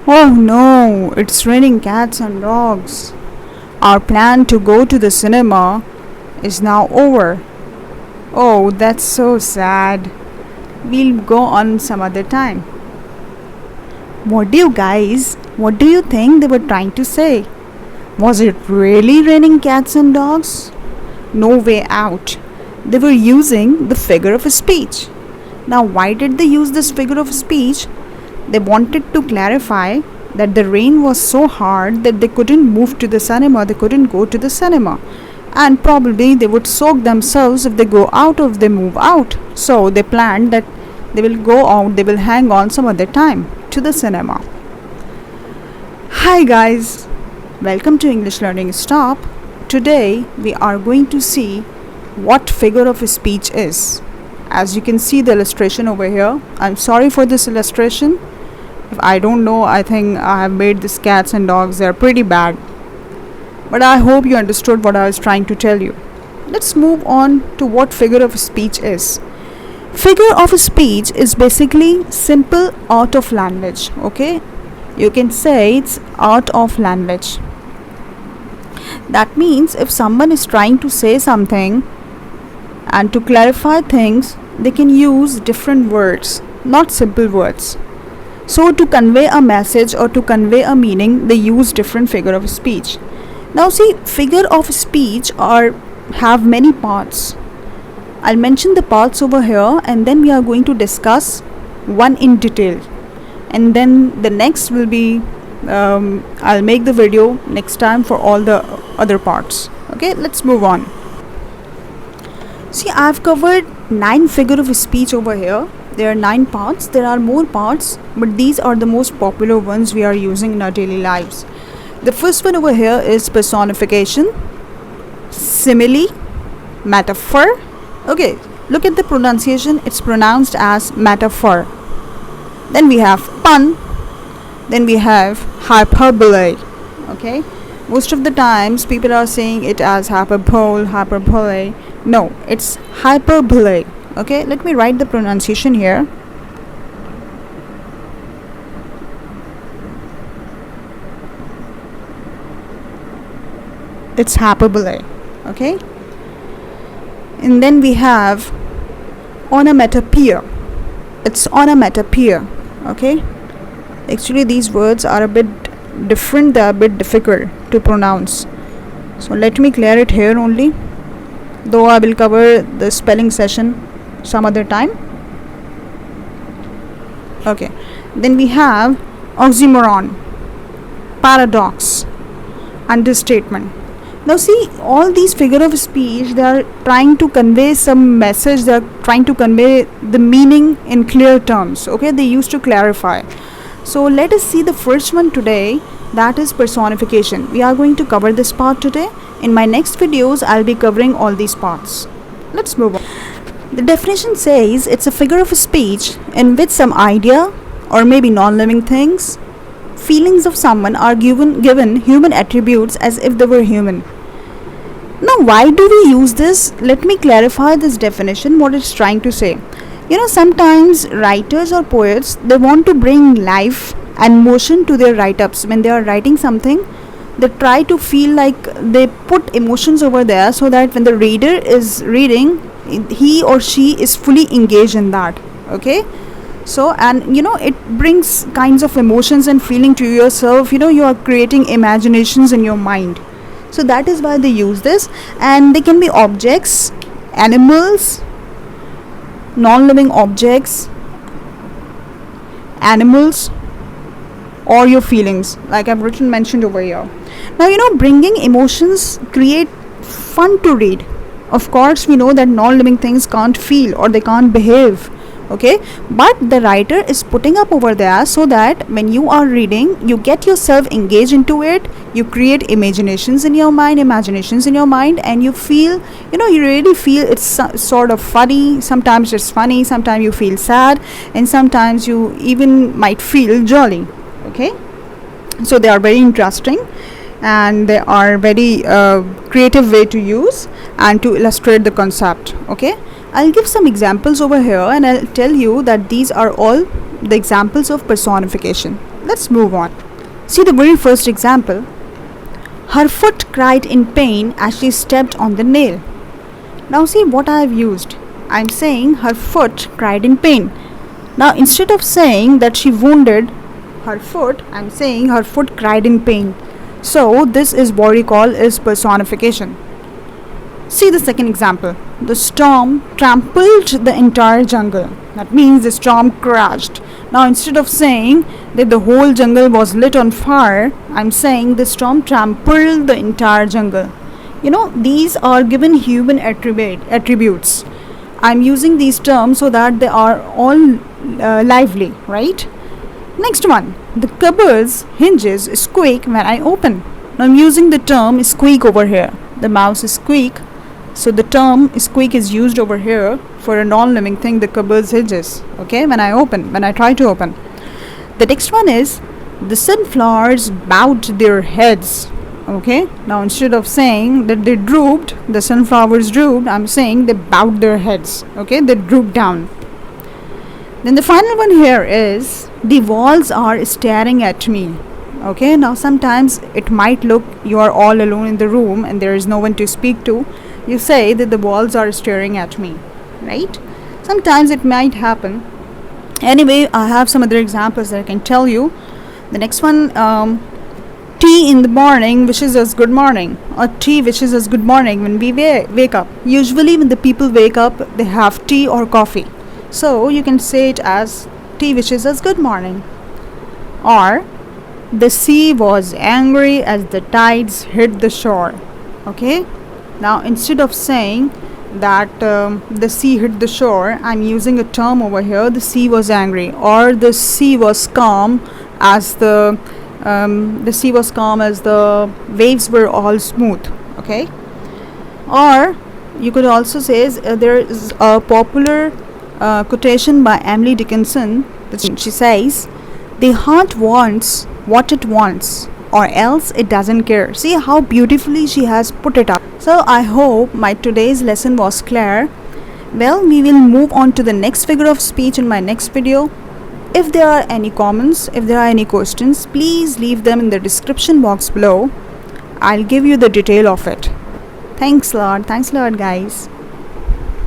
Oh no, it's raining cats and dogs. Our plan to go to the cinema is now over. Oh, that's so sad. We'll go on some other time. What do you think they were trying to say? Was it really raining cats and dogs? No way out. They were using the figure of speech. Now, why did they use this figure of speech? They wanted to clarify that the rain was so hard that they couldn't move to the cinema, they couldn't go to the cinema. And probably they would soak themselves if they go out or if they move out. So they planned that they will go out, they will hang on some other time to the cinema. Hi guys, welcome to English Learning Stop. Today we are going to see what figure of speech is. As you can see the illustration over here, I'm sorry for this illustration. If I don't know, I think I have made these cats and dogs, they're pretty bad. But I hope you understood what I was trying to tell you. Let's move on to what figure of speech is. Figure of speech is basically simple art of language, okay? You can say it's art of language. That means if someone is trying to say something and to clarify things, they can use different words, not simple words. So to convey a message or to convey a meaning, they use different figure of speech. Now see, figure of speech have many parts. I'll mention the parts over here and then we are going to discuss one in detail. And then the next will be, I'll make the video next time for all the other parts. Okay, let's move on. See, I've covered 9 figure of speech over here. There are 9 parts. There are more parts, but these are the most popular ones we are using in our daily lives. The first one over here is personification, simile, metaphor. Okay, look at the pronunciation. It's pronounced as metaphor. Then we have pun. Then we have hyperbole. Okay, most of the times people are saying it as hyperbole. No, it's hyperbole. Okay, let me write the pronunciation here. It's hyperbole. Okay, and then we have onomatopoeia. It's onomatopoeia. Okay, actually these words are a bit different, they are a bit difficult to pronounce, so let me clear it here only, though I will cover the spelling session some other time. Okay, then we have oxymoron, paradox, understatement. Now see, all these figure of speech, they are trying to convey some message, they are trying to convey the meaning in clear terms. Okay, they used to clarify. So let us see the first one today, that is personification. We are going to cover this part today. In my next videos, I'll be covering all these parts. Let's move on. The definition says it's a figure of speech in which some idea or maybe non-living things, feelings of someone are given human attributes as if they were human. Now, why do we use this? Let me clarify this definition, what it's trying to say. You know, sometimes writers or poets, they want to bring life and motion to their write-ups. When they are writing something, they try to feel like they put emotions over there so that when the reader is reading, he or she is fully engaged in that. Okay, so, and you know, it brings kinds of emotions and feeling to yourself. You know, you are creating imaginations in your mind. So that is why they use this. And they can be objects, animals, non-living objects, animals, or your feelings, like I've mentioned over here. Now, you know, bringing emotions create fun to read. Of course, we know that non-living things can't feel or they can't behave. Okay, but the writer is putting up over there so that when you are reading, you get yourself engaged into it, you create imaginations in your mind, and you feel, you know, you really feel it's sort of funny. Sometimes it's funny, sometimes you feel sad, and sometimes you even might feel jolly. Okay, so they are very interesting and they are very creative way to use and to illustrate the concept. Okay, I'll give some examples over here and I'll tell you that these are all the examples of personification. Let's move on. See the very first example. Her foot cried in pain as she stepped on the nail. Now see what I have used. I am saying her foot cried in pain. Now instead of saying that she wounded her foot, I am saying her foot cried in pain. So this is what we call is personification. See the second example. The storm trampled the entire jungle. That means the storm crashed. Now instead of saying that the whole jungle was lit on fire, I'm saying the storm trampled the entire jungle. These are given human attributes. I'm using these terms so that they are all lively, right? Next one. The cupboard's hinges squeak when I open. Now I'm using the term squeak over here. The mouse squeak. So the term squeak is used over here for a non-living thing, the cupboard's hinges. Okay, when I try to open. The next one is the sunflowers bowed their heads. Okay, now instead of saying that they drooped, the sunflowers drooped, I'm saying they bowed their heads. Okay, they drooped down. Then the final one here is the walls are staring at me. Okay, now sometimes it might look you are all alone in the room and there is no one to speak to. You say that the walls are staring at me, right? Sometimes it might happen. Anyway, I have some other examples that I can tell you. The next one, tea in the morning wishes us good morning, or tea wishes us good morning when we wake up. Usually when the people wake up, they have tea or coffee. So you can say it as tea wishes us good morning. Or the sea was angry as the tides hit the shore. Okay? Now instead of saying that the sea hit the shore, I'm using a term over here, the sea was angry, or the sea was calm as the waves were all smooth. Okay? Or you could also say there is a popular quotation by Emily Dickinson. She says, the heart wants what it wants, or else it doesn't care. See how beautifully she has put it up. So I hope my today's lesson was clear. Well, we will move on to the next figure of speech in my next video. If there are any comments, if there are any questions, please leave them in the description box below. I'll give you the detail of it. Thanks a lot guys.